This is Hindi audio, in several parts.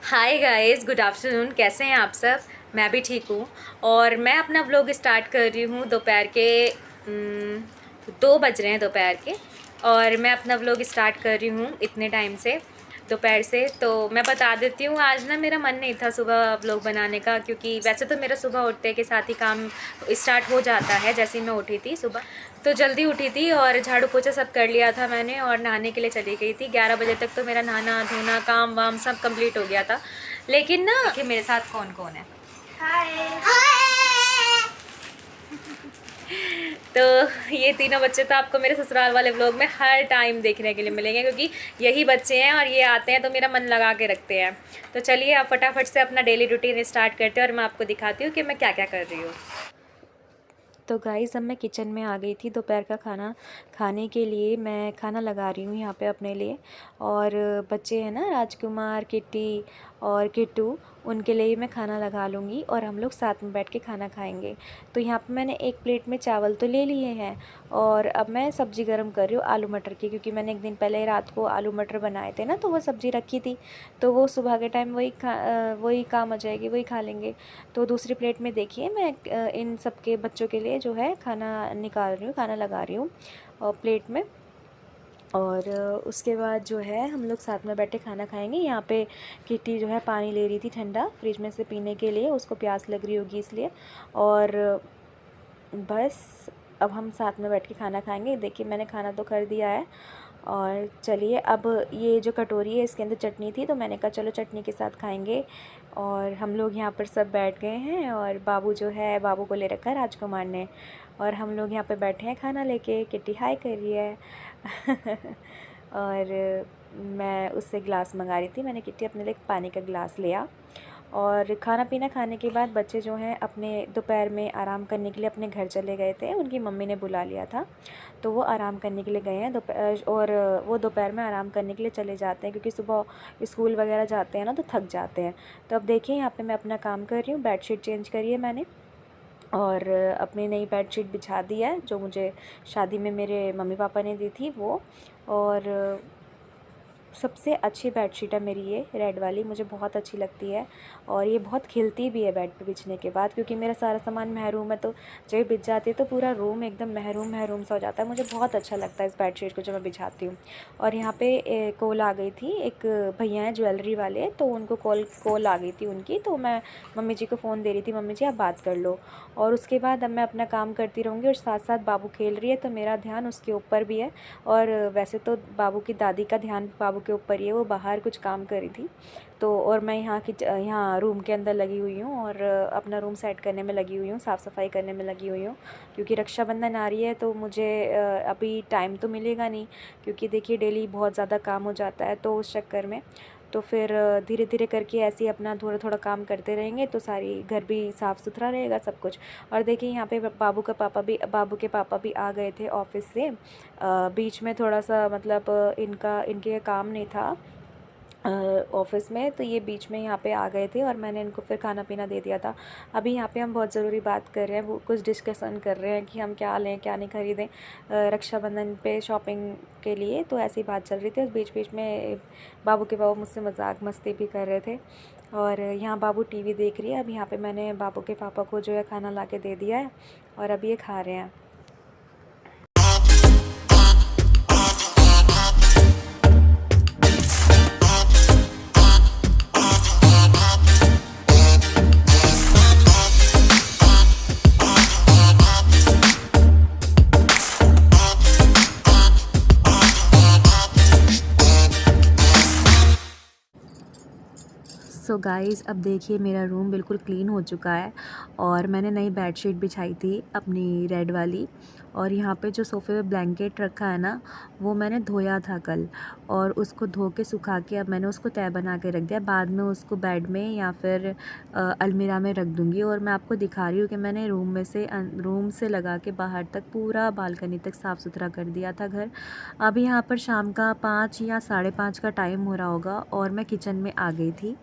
Hi guys, good afternoon. कैसे हैं आप सब? मैं भी ठीक हूँ। और मैं अपना व्लॉग स्टार्ट कर रही हूँ दोपहर के 2 बज रहे हैं दोपहर के। और मैं अपना व्लॉग स्टार्ट कर रही हूँ इतने टाइम से, दोपहर से। तो मैं बता देती हूँ, आज ना मेरा मन नहीं था सुबह व्लॉग बनाने का, क्योंकि वैसे तो मेरा सुबह उठते के साथ ही काम स्टार्ट हो जाता है। जैसे ही मैं उठी थी सुबह, तो जल्दी उठी थी और झाड़ू पोछा सब कर लिया था मैंने, और नहाने के लिए चली गई थी। 11 बजे तक तो मेरा नहाना धोना काम वाम सब कंप्लीट हो गया था। लेकिन ना, देखिए मेरे साथ कौन कौन है। तो ये तीनों बच्चे तो आपको मेरे ससुराल वाले व्लॉग में हर टाइम देखने के लिए मिलेंगे, क्योंकि यही बच्चे हैं और ये आते हैं तो मेरा मन लगा के रखते हैं। तो चलिए आप फटाफट से अपना डेली रूटीन स्टार्ट करते हैं और मैं आपको दिखाती हूँ कि मैं क्या क्या कर रही हूँ। तो गाइस, अब मैं किचन में आ गई थी दोपहर का खाना खाने के लिए। मैं खाना लगा रही हूँ यहाँ पे अपने लिए। और बच्चे हैं ना, राजकुमार, किट्टी और किट्टू, उनके लिए ही मैं खाना लगा लूँगी और हम लोग साथ में बैठ के खाना खाएंगे। तो यहाँ पे मैंने एक प्लेट में चावल तो ले लिए हैं, और अब मैं सब्ज़ी गर्म कर रही हूँ आलू मटर की, क्योंकि मैंने एक दिन पहले रात को आलू मटर बनाए थे ना, तो वो सब्ज़ी रखी थी। तो वो सुबह के टाइम वही काम आ जाएगी, वही खा लेंगे। तो दूसरी प्लेट में देखिए मैं इन सब के बच्चों के लिए जो है खाना निकाल रही हूँ, खाना लगा रही हूँ प्लेट में। और उसके बाद जो है हम लोग साथ में बैठे खाना खाएंगे। यहाँ पे किट्टी जो है पानी ले रही थी ठंडा फ्रिज में से पीने के लिए, उसको प्यास लग रही होगी इसलिए। और बस अब हम साथ में बैठ के खाना खाएंगे। देखिए मैंने खाना तो कर दिया है। और चलिए, अब ये जो कटोरी है इसके अंदर चटनी थी, तो मैंने कहा चलो चटनी के साथ खाएंगे। और हम लोग यहाँ पर सब बैठ गए हैं, और बाबू जो है, बाबू को ले रखा है राजकुमार ने। और हम लोग यहाँ पे बैठे हैं खाना लेके। किट्टी हाय कर रही है। और मैं उससे गिलास मंगा रही थी। मैंने किट्टी अपने लिए पानी का गिलास लिया। और खाना पीना खाने के बाद बच्चे जो हैं अपने दोपहर में आराम करने के लिए अपने घर चले गए थे। उनकी मम्मी ने बुला लिया था, तो वो आराम करने के लिए गए हैं दोपहर। और वो दोपहर में आराम करने के लिए चले जाते हैं, क्योंकि सुबह स्कूल वगैरह जाते हैं ना, तो थक जाते हैं। तो अब देखिए यहाँ पे मैं अपना काम कर रही हूँ। बेडशीट चेंज करी है मैंने, और अपनी नई बेडशीट बिछा दी है, जो मुझे शादी में मेरे मम्मी पापा ने दी थी वो। और सबसे अच्छी बेडशीट है मेरी ये रेड वाली, मुझे बहुत अच्छी लगती है। और ये बहुत खिलती भी है बेड पे बिछने के बाद, क्योंकि मेरा सारा सामान महरूम है, तो जब ये बिछ जाती है तो पूरा रूम एकदम महरूम महरूम सा हो जाता है। मुझे बहुत अच्छा लगता है इस बेडशीट को जब मैं बिछाती हूँ। और यहाँ पे कॉल आ गई थी, एक भैया हैं ज्वेलरी वाले, तो उनको कॉल आ गई थी उनकी। तो मैं मम्मी जी को फ़ोन दे रही थी, मम्मी जी आप बात कर लो। और उसके बाद अब मैं अपना काम करती रहूँगी, और साथ साथ बाबू खेल रही है, तो मेरा ध्यान उसके ऊपर भी है। और वैसे तो बाबू की दादी का ध्यान बाबू के ऊपर ही है, वो बाहर कुछ काम करी थी। तो और मैं यहाँ रूम के अंदर लगी हुई हूँ, और अपना रूम सेट करने में लगी हुई हूँ, साफ़ सफाई करने में लगी हुई हूँ। क्योंकि रक्षाबंधन आ रही है, तो मुझे अभी टाइम तो मिलेगा नहीं, क्योंकि देखिए डेली बहुत ज़्यादा काम हो जाता है, तो उस चक्कर में तो फिर धीरे धीरे करके ऐसे ही अपना थोड़ा थोड़ा काम करते रहेंगे, तो सारी घर भी साफ़ सुथरा रहेगा सब कुछ। और देखिए यहाँ पे बाबू के पापा भी आ गए थे ऑफिस से। बीच में थोड़ा सा मतलब इनके काम नहीं था ऑफिस में, तो ये बीच में यहाँ पे आ गए थे, और मैंने इनको फिर खाना पीना दे दिया था। अभी यहाँ पे हम बहुत ज़रूरी बात कर रहे हैं, वो कुछ डिस्कशन कर रहे हैं कि हम क्या लें क्या नहीं ख़रीदें रक्षाबंधन पे शॉपिंग के लिए। तो ऐसी बात चल रही थी, बीच बीच में बाबू के पापा मुझसे मजाक मस्ती भी कर रहे थे। और यहाँ बाबू टीवी देख रही है। अब यहाँ पे मैंने बाबू के पापा को जो है खाना ला के दे दिया है, और अब ये खा रहे हैं। सो गाइज़, अब देखिए मेरा रूम बिल्कुल क्लीन हो चुका है, और मैंने नई बेडशीट बिछाई थी अपनी रेड वाली। और यहाँ पे जो सोफ़े पे ब्लैंकेट रखा है ना, वो मैंने धोया था कल, और उसको धो के सुखा के अब मैंने उसको तह बना के रख दिया। बाद में उसको बेड में या फिर अलमीरा में रख दूँगी। और मैं आपको दिखा रही हूँ कि मैंने रूम से लगा के बाहर तक पूरा बालकनी तक साफ़ सुथरा कर दिया था घर। अभी यहाँ पर शाम का 5 या 5:30 का टाइम हो रहा होगा, और मैं किचन में आ गई थी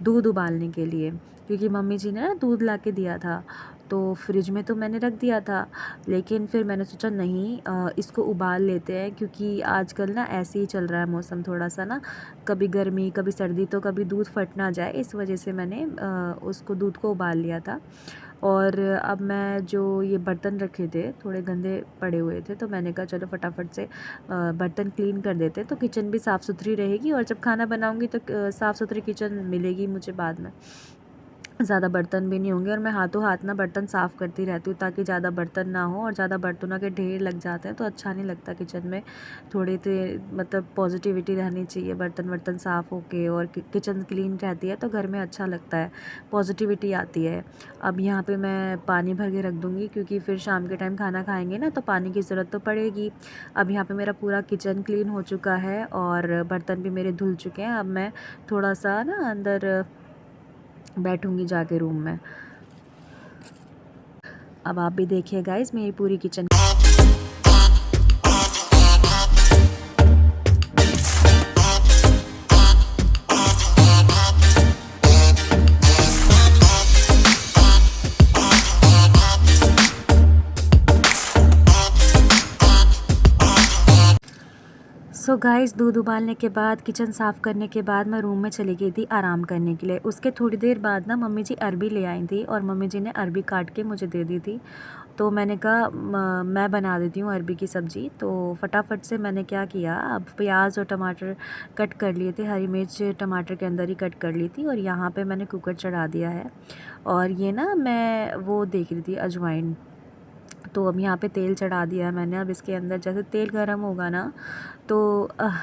दूध उबालने के लिए, क्योंकि मम्मी जी ने ना दूध ला के दिया था। तो फ्रिज में तो मैंने रख दिया था, लेकिन फिर मैंने सोचा नहीं इसको उबाल लेते हैं, क्योंकि आजकल ना ऐसे ही चल रहा है मौसम थोड़ा सा ना, कभी गर्मी कभी सर्दी, तो कभी दूध फट ना जाए, इस वजह से मैंने उसको दूध को उबाल लिया था। और अब मैं जो ये बर्तन रखे थे थोड़े गंदे पड़े हुए थे, तो मैंने कहा चलो फटाफट से बर्तन क्लीन कर देते, तो किचन भी साफ़ सुथरी रहेगी, और जब खाना बनाऊंगी तो साफ़ सुथरी किचन मिलेगी मुझे बाद में, ज़्यादा बर्तन भी नहीं होंगे। और मैं हाथों हाथ ना बर्तन साफ़ करती रहती हूँ, ताकि ज़्यादा बर्तन ना हो, और ज़्यादा बर्तनों के ढेर लग जाते हैं तो अच्छा नहीं लगता किचन में। थोड़ी तो मतलब पॉजिटिविटी रहनी चाहिए, बर्तन वर्तन साफ़ होके और किचन क्लीन रहती है तो घर में अच्छा लगता है, पॉजिटिविटी आती है। अब यहाँ पे मैं पानी भर के रख दूँगी, क्योंकि फिर शाम के टाइम खाना खाएँगे ना, तो पानी की ज़रूरत तो पड़ेगी। अब यहाँ पे मेरा पूरा किचन क्लीन हो चुका है और बर्तन भी मेरे धुल चुके हैं। अब मैं थोड़ा सा ना अंदर बैठूंगी जाके रूम में। अब आप भी देखिए गाइस मेरी पूरी किचन। सो गाइस दूध उबालने के बाद, किचन साफ़ करने के बाद मैं रूम में चली गई थी आराम करने के लिए। उसके थोड़ी देर बाद ना मम्मी जी अरबी ले आई थी, और मम्मी जी ने अरबी काट के मुझे दे दी थी। तो मैंने कहा मैं बना देती हूँ अरबी की सब्ज़ी। तो फटाफट से मैंने क्या किया, अब प्याज और टमाटर कट कर लिए थे, हरी मिर्च टमाटर के अंदर ही कट कर ली थी, और यहाँ पे मैंने कुकर चढ़ा दिया है। और ये ना मैं वो देख रही थी अजवाइन, तो अब यहाँ पे तेल चढ़ा दिया है मैंने। अब इसके अंदर जैसे तेल गरम होगा ना, तो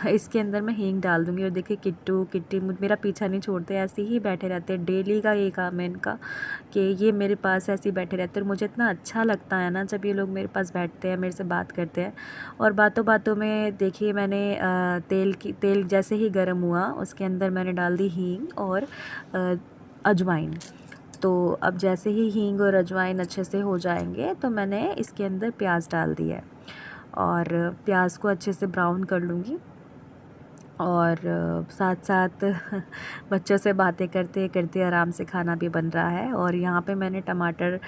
इसके अंदर मैं हींग डाल दूँगी। और देखिए किट्टू किट्टी मेरा पीछा नहीं छोड़ते, ऐसे ही बैठे रहते हैं, डेली का ये काम है इनका कि ये मेरे पास ऐसे ही बैठे रहते हैं। और मुझे इतना अच्छा लगता है ना जब ये लोग मेरे पास बैठते हैं, मेरे से बात करते हैं। और बातों बातों में देखिए मैंने तेल जैसे ही गर्म हुआ, उसके अंदर मैंने डाल दी हींग और अजवाइन। तो अब जैसे ही हींग और अजवाइन अच्छे से हो जाएंगे, तो मैंने इसके अंदर प्याज डाल दिया है, और प्याज को अच्छे से ब्राउन कर लूँगी। और साथ साथ बच्चों से बातें करते करते आराम से खाना भी बन रहा है। और यहाँ पे मैंने टमाटर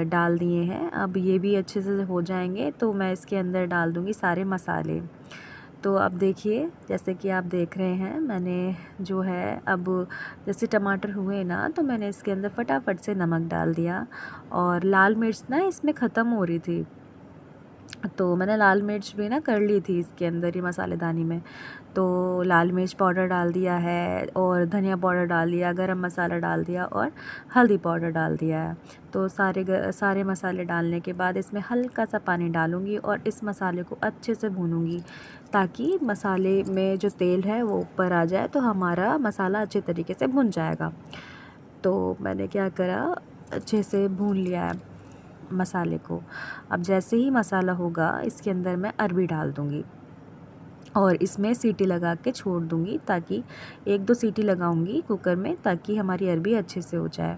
डाल दिए हैं। अब ये भी अच्छे से हो जाएंगे, तो मैं इसके अंदर डाल दूँगी सारे मसाले। तो अब देखिए जैसे कि आप देख रहे हैं, मैंने जो है अब जैसे टमाटर हुए ना, तो मैंने इसके अंदर फटाफट से नमक डाल दिया। और लाल मिर्च ना इसमें ख़त्म हो रही थी, तो मैंने लाल मिर्च भी ना कर ली थी इसके अंदर ही मसालेदानी में। तो लाल मिर्च पाउडर डाल दिया है, और धनिया पाउडर डाल दिया, गरम मसाला डाल दिया, और हल्दी पाउडर डाल दिया है। तो सारे मसाले डालने के बाद इसमें हल्का सा पानी डालूँगी, और इस मसाले को अच्छे से भूनूँगी, ताकि मसाले में जो तेल है वो ऊपर आ जाए, तो हमारा मसाला अच्छे तरीके से भुन जाएगा। तो मैंने क्या करा, अच्छे से भून लिया है मसाले को। अब जैसे ही मसाला होगा, इसके अंदर मैं अरबी डाल दूँगी, और इसमें सीटी लगा के छोड़ दूँगी, ताकि 1-2 सीटी लगाऊँगी कुकर में, ताकि हमारी अरबी अच्छे से हो जाए।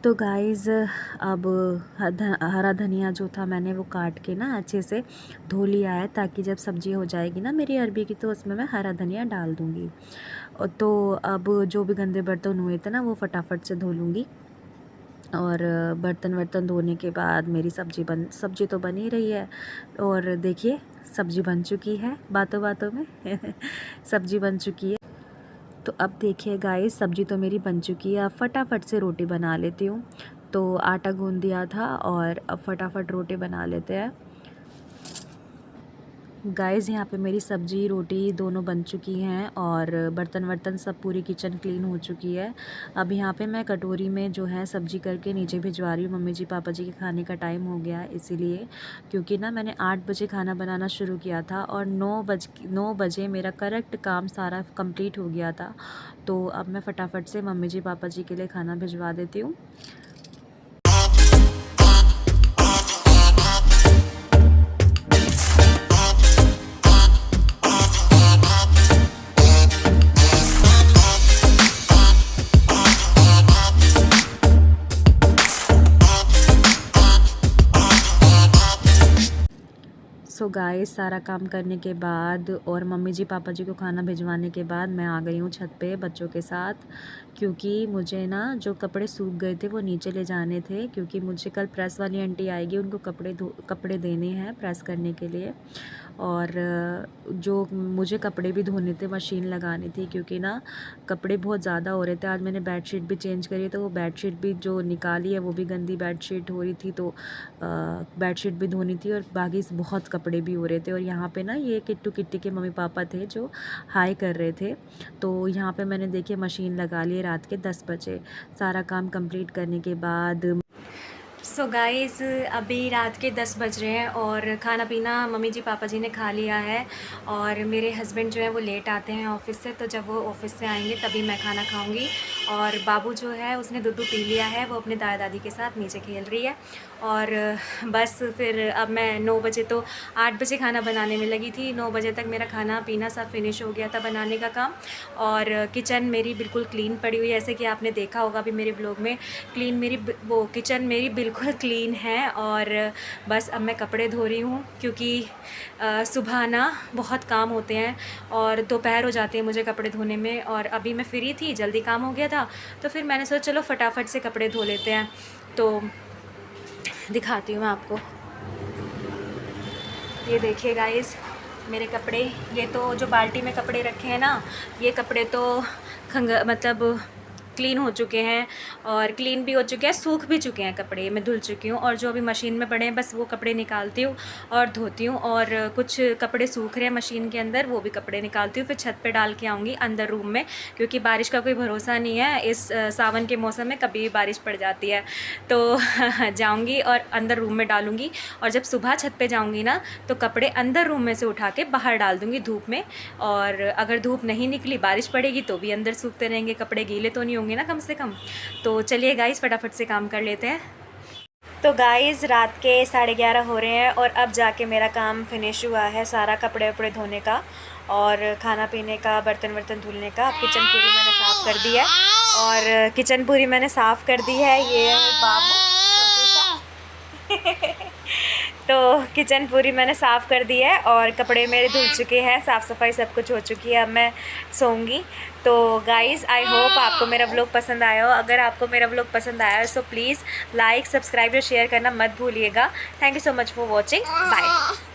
तो गाइज़ अब हरा धनिया जो था मैंने वो काट के ना अच्छे से धो लिया है, ताकि जब सब्ज़ी हो जाएगी ना मेरी अरबी की, तो उसमें मैं हरा धनिया डाल दूँगी। तो अब जो भी गंदे बर्तन हुए थे ना, वो फटाफट से धो लूँगी। और बर्तन वर्तन धोने के बाद मेरी सब्ज़ी तो बन ही रही है। और देखिए सब्ज़ी बन चुकी है बातों बातों में सब्ज़ी बन चुकी है। तो अब देखिए गाइस सब्ज़ी तो मेरी बन चुकी है। अब फटाफट से रोटी बना लेती हूँ। तो आटा गूँध दिया था, और अब फटाफट रोटी बना लेते हैं। गाइस यहाँ पे मेरी सब्ज़ी रोटी दोनों बन चुकी हैं और बर्तन वर्तन सब पूरी किचन क्लीन हो चुकी है। अब यहाँ पे मैं कटोरी में जो है सब्ज़ी करके नीचे भिजवा रही हूँ। मम्मी जी पापा जी के खाने का टाइम हो गया है इसीलिए, क्योंकि ना मैंने 8 बजे खाना बनाना शुरू किया था और 9 बजे मेरा करेक्ट काम सारा कंप्लीट हो गया था। तो अब मैं फटाफट से मम्मी जी पापा जी के लिए खाना भिजवा देती हूँ। सो गाइस सारा काम करने के बाद और मम्मी जी पापा जी को खाना भिजवाने के बाद मैं आ गई हूँ छत पे बच्चों के साथ, क्योंकि मुझे ना जो कपड़े सूख गए थे वो नीचे ले जाने थे, क्योंकि मुझे कल प्रेस वाली आंटी आएगी, उनको कपड़े देने हैं प्रेस करने के लिए। और जो मुझे कपड़े भी धोने थे, मशीन लगानी थी, क्योंकि ना कपड़े बहुत ज़्यादा हो रहे थे। आज मैंने बेडशीट भी चेंज करी तो वो बेडशीट भी जो निकाली है वो भी गंदी बेडशीट हो रही थी, तो बेडशीट भी धोनी थी और बाकी बहुत कपड़े भी हो रहे थे। और यहाँ पे ना ये किट्टू किट्टी के मम्मी पापा थे जो हाई कर रहे थे, तो यहाँ पे मैंने देखिए मशीन लगा ली रात के 10 बजे सारा काम कंप्लीट करने के बाद। सो गाइस अभी रात के 10 बज रहे हैं और खाना पीना मम्मी जी पापा जी ने खा लिया है और मेरे हस्बैंड जो है वो लेट आते हैं ऑफ़िस से, तो जब वो ऑफ़िस से आएंगे तभी मैं खाना खाऊंगी। और बाबू जो है उसने दूध पी लिया है, वो अपने दादा दादी के साथ नीचे खेल रही है। और बस फिर अब मैं 9 बजे, तो 8 बजे खाना बनाने में लगी थी, 9 बजे तक मेरा खाना पीना सब फिनिश हो गया था बनाने का काम। और किचन मेरी बिल्कुल क्लीन पड़ी हुई है, जैसे कि आपने देखा होगा अभी मेरे ब्लॉग में। क्लीन मेरी वो किचन मेरी बिल्कुल क्लीन है। और बस अब मैं कपड़े धो रही हूँ, क्योंकि सुबह ना बहुत काम होते हैं और दोपहर हो जाती है मुझे कपड़े धोने में। और अभी मैं फ्री थी, जल्दी काम हो गया था, तो फिर मैंने सोचा चलो फटाफट से कपड़े धो लेते हैं। तो दिखाती हूँ मैं आपको, ये देखिए गाइस मेरे कपड़े। ये तो जो बाल्टी में कपड़े रखे हैं ना, ये कपड़े तो मतलब क्लीन हो चुके हैं और क्लीन भी हो चुके हैं, सूख भी चुके हैं कपड़े, मैं धुल चुकी हूँ। और जो अभी मशीन में पड़े हैं बस वो कपड़े निकालती हूँ और धोती हूँ। और कुछ कपड़े सूख रहे हैं मशीन के अंदर, वो भी कपड़े निकालती हूँ, फिर छत पे डाल के आऊँगी अंदर रूम में, क्योंकि बारिश का कोई भरोसा नहीं है। इस सावन के मौसम में कभी भी बारिश पड़ जाती है, तो जाऊँगी और अंदर रूम में डालूँगी। और जब सुबह छत पर जाऊँगी ना, तो कपड़े अंदर रूम में से उठा के बाहर डाल दूँगी धूप में। और अगर धूप नहीं निकली, बारिश पड़ेगी, तो भी अंदर सूखते रहेंगे, कपड़े गीले तो नहीं होंगे ना कम से कम। तो चलिए गाइस फटाफट से काम कर लेते हैं। तो गाइस रात के 11:30 हो रहे हैं और अब जाके मेरा काम फिनिश हुआ है, सारा कपड़े वपड़े धोने का और खाना पीने का, बर्तन वर्तन धुलने का। अब किचन पूरी मैंने साफ़ कर दी है और किचन पूरी मैंने साफ़ कर दी है। ये बाबू तो किचन पूरी मैंने साफ़ कर दी है और कपड़े मेरे धुल चुके हैं, साफ़ सफाई सब कुछ हो चुकी है। अब मैं सोऊंगी। तो गाइज़ आई होप आपको मेरा व्लॉग पसंद आया हो। अगर आपको मेरा व्लॉग पसंद आया हो तो प्लीज़ लाइक, सब्सक्राइब और शेयर करना मत भूलिएगा। Thank you so much for watching. Bye.